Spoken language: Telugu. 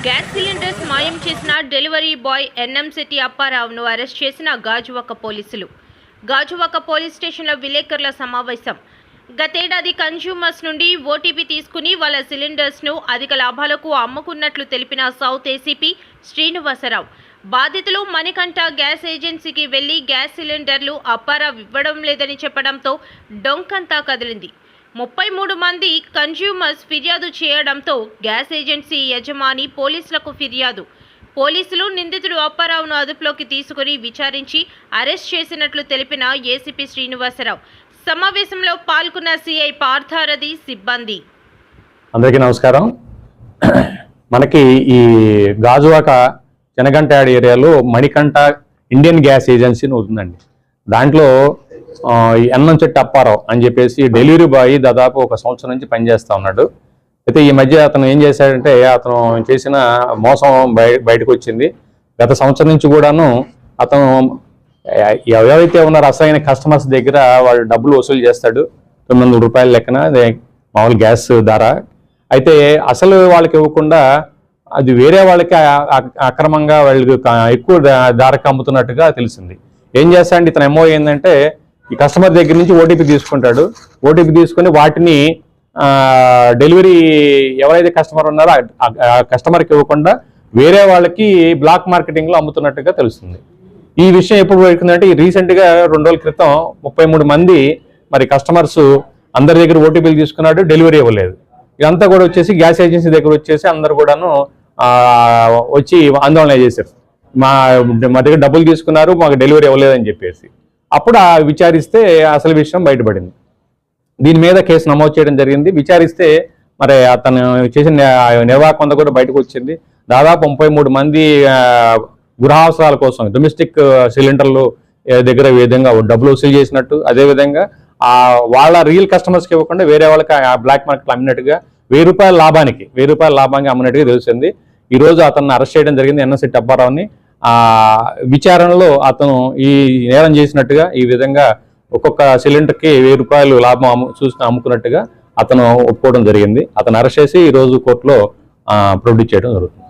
గ్యాస్ సిలిండర్స్ మాయం చేసిన డెలివరీ బాయ్ ఎన్ఎం సిటీ అప్పారావును అరెస్ట్ చేసిన గాజువాక పోలీసులు. గాజువాక పోలీస్ స్టేషన్లో విలేకరుల సమావేశం. గతేడాది కన్స్యూమర్స్ నుండి ఓటీపీ తీసుకుని వాళ్ళ సిలిండర్స్ను అధిక లాభాలకు అమ్ముకున్నట్లు తెలిపిన సౌత్ ఏసీపీ శ్రీనివాసరావు, బాధితులు మణికంఠ గ్యాస్ ఏజెన్సీకి వెళ్లి గ్యాస్ సిలిండర్లు అప్పారావు ఇవ్వడం లేదని చెప్పడంతో డొంకంతా కదిలింది. 33 మంది కన్స్యూమర్స్ ఫిర్యాదు చేయడంతో గ్యాస్ ఏజెన్సీ యజమాని పోలీసులకు ఫిర్యాదు. పోలీసులు నిందితుడు అప్పారావును అదుపులోకి తీసుకుని విచారించి అరెస్ట్ చేసినట్లు తెలిపిన ఏసీపీ శ్రీనివాసరావు. సమావేశంలో పాల్గొన్న సిఐ పార్థారథి, సిబ్బంది. అందరికీ నమస్కారం. మనకి ఈ గాజువాక చెనగంటాడ్ ఏరియాలో మణికంఠ ఇండియన్ గ్యాస్ ఏజెన్సీ ఉందండి. దాంట్లో ఎన్నం చెట్టు అప్పారావు అని చెప్పేసి డెలివరీ బాయ్ దాదాపు 1 సంవత్సరం నుంచి పనిచేస్తూ ఉన్నాడు. అయితే ఈ మధ్య అతను ఏం చేశాడంటే, అతను చేసిన మోసం బయటకు వచ్చింది. గత సంవత్సరం నుంచి కూడాను అతను ఎవరైతే ఉన్నారో అసలైన కస్టమర్స్ దగ్గర వాళ్ళు డబ్బులు వసూలు చేస్తాడు. 900 రూపాయల లెక్కన మామూలు గ్యాస్ ధర. అయితే అసలు వాళ్ళకి ఇవ్వకుండా అది వేరే వాళ్ళకి అక్రమంగా వాళ్ళకి ఎక్కువ ధరకు అమ్ముతున్నట్టుగా తెలిసింది. ఏం చేస్తాడంటే ఇతను ఎంఓ ఏంటంటే, ఈ కస్టమర్ దగ్గర నుంచి ఓటీపీ తీసుకుంటాడు. ఓటీపీ తీసుకుని వాటిని డెలివరీ ఎవరైతే కస్టమర్ ఉన్నారో ఆ కస్టమర్కి ఇవ్వకుండా వేరే వాళ్ళకి బ్లాక్ మార్కెటింగ్లో అమ్ముతున్నట్టుగా తెలుస్తుంది. ఈ విషయం ఎప్పుడు వచ్చిందంటే, రీసెంట్గా 2 రోజుల క్రితం 33 మంది మరి కస్టమర్స్ అందరి దగ్గర ఓటీపీలు తీసుకున్నాడు, డెలివరీ ఇవ్వలేదు. ఇదంతా కూడా వచ్చేసి గ్యాస్ ఏజెన్సీ దగ్గర వచ్చేసి అందరు కూడాను వచ్చి ఆందోళన చేశారు. మా దగ్గర డబ్బులు తీసుకున్నారు, మాకు డెలివరీ ఇవ్వలేదని చెప్పేసి. అప్పుడు విచారిస్తే అసలు విషయం బయటపడింది. దీని మీద కేసు నమోదు చేయడం జరిగింది. విచారిస్తే మరి అతను చేసిన నిర్వాహకం అంతా కూడా బయటకు వచ్చింది. దాదాపు 33 మంది గృహావసరాల కోసం డొమెస్టిక్ సిలిండర్లు దగ్గర ఈ విధంగా డబ్బులు వసూలు చేసినట్టు, అదేవిధంగా వాళ్ళ రియల్ కస్టమర్స్కి ఇవ్వకుండా వేరే వాళ్ళకి బ్లాక్ మార్కెట్లో అమ్మినట్టుగా 1000 రూపాయల లాభానికి అమ్మినట్టుగా తెలిసింది. ఈరోజు అతన్ని అరెస్ట్ చేయడం జరిగింది, ఎన్ఎం సిటీ అప్పారావుని. విచారణలో అతను ఈ నేరం చేసినట్టుగా, ఈ విధంగా ఒక్కొక్క సిలిండర్కి 1000 రూపాయలు లాభం చూసుకుని అమ్ముకున్నట్టుగా అతను ఒప్పుకోవడం జరిగింది. అతను అరెస్ట్ చేసి ఈరోజు కోర్టులో ప్రొడ్యూస్ చేయడం జరుగుతుంది.